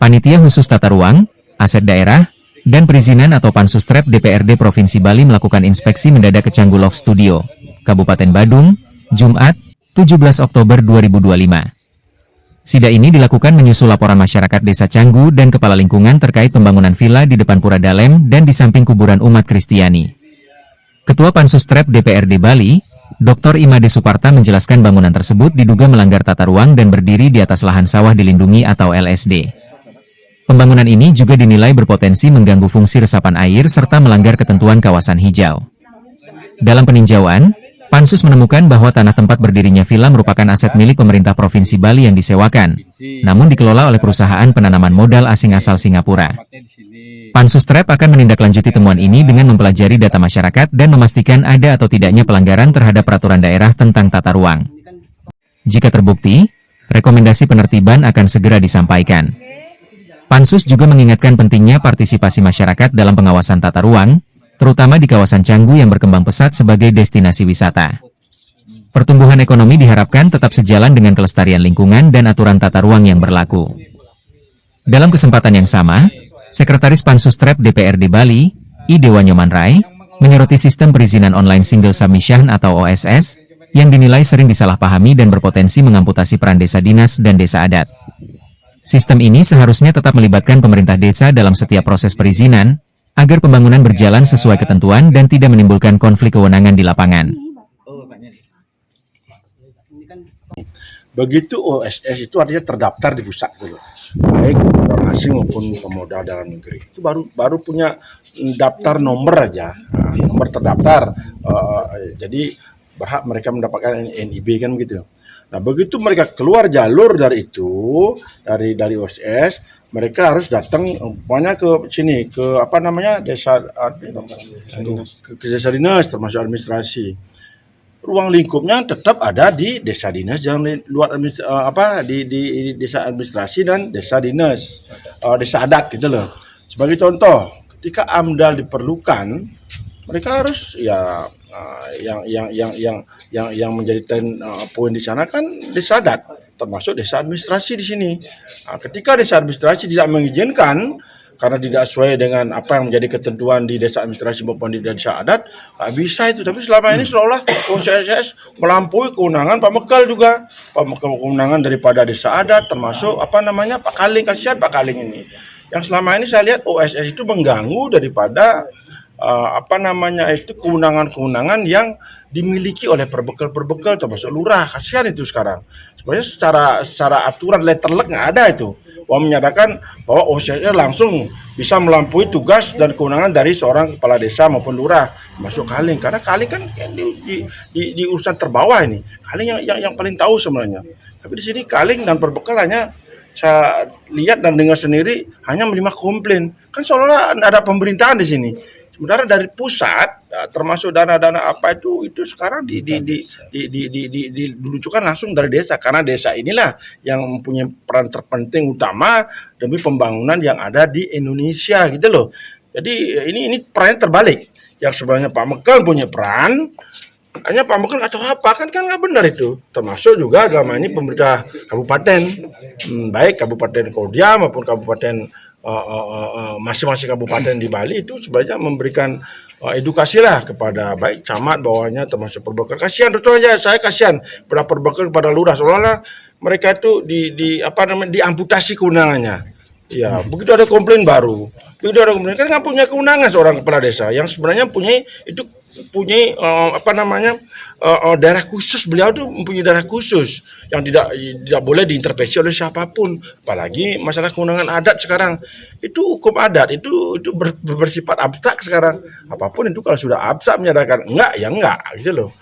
Panitia Khusus Tata Ruang, Aset Daerah, dan Perizinan atau Pansustrep DPRD Provinsi Bali melakukan inspeksi mendadak ke Canggu Love Studio, Kabupaten Badung, Jumat, 17 Oktober 2025. Sidak ini dilakukan menyusul laporan masyarakat Desa Canggu dan Kepala Lingkungan terkait pembangunan villa di depan Pura Dalem dan di samping kuburan umat Kristiani. Ketua Pansustrep DPRD Bali, Dr. Imade Suparta menjelaskan bangunan tersebut diduga melanggar tata ruang dan berdiri di atas lahan sawah dilindungi atau LSD. Pembangunan ini juga dinilai berpotensi mengganggu fungsi resapan air serta melanggar ketentuan kawasan hijau. Dalam peninjauan, Pansus menemukan bahwa tanah tempat berdirinya villa merupakan aset milik pemerintah Provinsi Bali yang disewakan, namun dikelola oleh perusahaan penanaman modal asing asal Singapura. Pansustrep akan menindaklanjuti temuan ini dengan mempelajari data masyarakat dan memastikan ada atau tidaknya pelanggaran terhadap peraturan daerah tentang tata ruang. Jika terbukti, rekomendasi penertiban akan segera disampaikan. Pansus juga mengingatkan pentingnya partisipasi masyarakat dalam pengawasan tata ruang, terutama di kawasan Canggu yang berkembang pesat sebagai destinasi wisata. Pertumbuhan ekonomi diharapkan tetap sejalan dengan kelestarian lingkungan dan aturan tata ruang yang berlaku. Dalam kesempatan yang sama, Sekretaris Pansustrep DPRD Bali, I Dewa Nyoman Rai, menyoroti sistem perizinan online single submission atau OSS, yang dinilai sering disalahpahami dan berpotensi mengamputasi peran desa dinas dan desa adat. Sistem ini seharusnya tetap melibatkan pemerintah desa dalam setiap proses perizinan, agar pembangunan berjalan sesuai ketentuan dan tidak menimbulkan konflik kewenangan di lapangan. Begitu OSS itu artinya terdaftar di pusat dulu, baik pemodal asing maupun pemodal dalam negeri. Itu baru punya daftar nomor aja, nomor terdaftar. Jadi berhak mereka mendapatkan NIB kan begitu. Nah, begitu mereka keluar jalur dari itu, dari OSS, mereka harus datang pokoknya ke sini, ke apa namanya, desa, ke desa dinas, termasuk administrasi. Ruang lingkupnya tetap ada di desa dinas, jangan luar di desa administrasi dan desa dinas, desa adat gitu loh. Sebagai contoh, ketika AMDAL diperlukan, mereka harus ya yang menjadi poin di sana kan desa adat, termasuk desa administrasi di sini. Nah, ketika desa administrasi tidak mengizinkan karena tidak sesuai dengan apa yang menjadi ketentuan di desa administrasi maupun di desa adat, nggak bisa itu. Tapi selama ini seolah OSS melampaui kewenangan Pak Mekal juga, kewenangan daripada desa adat, termasuk apa namanya Pak Kaling. Kasihan Pak Kaling ini, yang selama ini saya lihat OSS itu mengganggu daripada kewenangan-kewenangan yang dimiliki oleh perbekal termasuk lurah. Kasihan itu sekarang. Sebenarnya secara aturan letterlek nggak ada itu. Menyatakan bahwa OSS langsung bisa melampaui tugas dan kewenangan dari seorang kepala desa maupun lurah, termasuk Kaling. Karena Kaling kan di urusan terbawah ini. Kaling yang paling tahu sebenarnya. Tapi di sini Kaling dan perbekal hanya saya lihat dan dengar sendiri hanya menerima komplain. Kan seolah-olah ada pemerintahan di sini. Sementara dari pusat, termasuk dana-dana apa itu sekarang diluncurkan langsung dari desa, karena desa inilah yang mempunyai peran terpenting utama demi pembangunan yang ada di Indonesia gitu loh. Jadi ini perannya terbalik. Yang sebenarnya Pak Mekal punya peran, hanya Pak Mekal nggak tahu apa, kan nggak benar itu. Termasuk juga dalam ini pemerintah kabupaten, baik Kabupaten Kodia maupun Kabupaten masing-masing kabupaten di Bali itu sebenarnya memberikan edukasi lah kepada baik camat bawahnya termasuk perbekal. Kasihan terus aja, saya kasihan pada perbekal, kepada lurah, seolah-olah mereka itu diamputasi kewenangannya. Ya, begitu ada komplain baru. Begitu ada komplain, kan nggak punya kewenangan seorang kepala desa yang sebenarnya punya daerah khusus. Beliau tuh mempunyai daerah khusus yang tidak boleh diintervensi oleh siapapun. Apalagi masalah kewenangan adat sekarang. Itu hukum adat itu bersifat abstrak sekarang. Apapun itu kalau sudah abstrak menyatakan enggak ya enggak gitu loh.